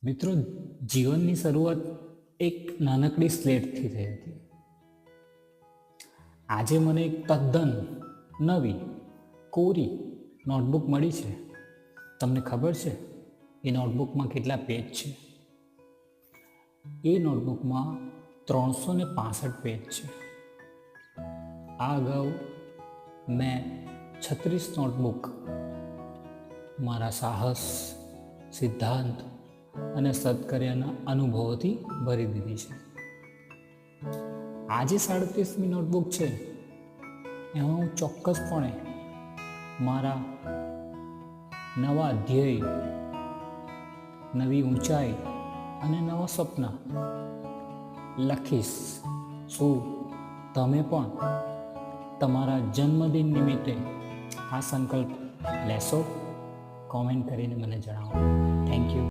મિત્રો, જીવનની શરૂઆત એક નાનકડી સ્લેટથી થઈ હતી. આજે મને એક તદ્દન નવી કોરી નોટબુક મળી છે. તમને ખબર છે એ નોટબુકમાં કેટલા પેજ છે? એ નોટબુકમાં 365 પેજ છે. આ અગાઉ મેં 36 નોટબુક મારા સાહસ, સિદ્ધાંત અને સત્કર્યના અનુભવોથી ભરી દીધી છે. આજે 37મી નોટબુક છે. એમાં હું ચોક્કસપણે મારા નવા ધ્યેય, નવી ઊંચાઈ અને નવા સપના લખીશ. શું તમે પણ તમારા જન્મદિન નિમિત્તે આ સંકલ્પ લેશો? કોમેન્ટ કરીને મને જણાવો. Thank you.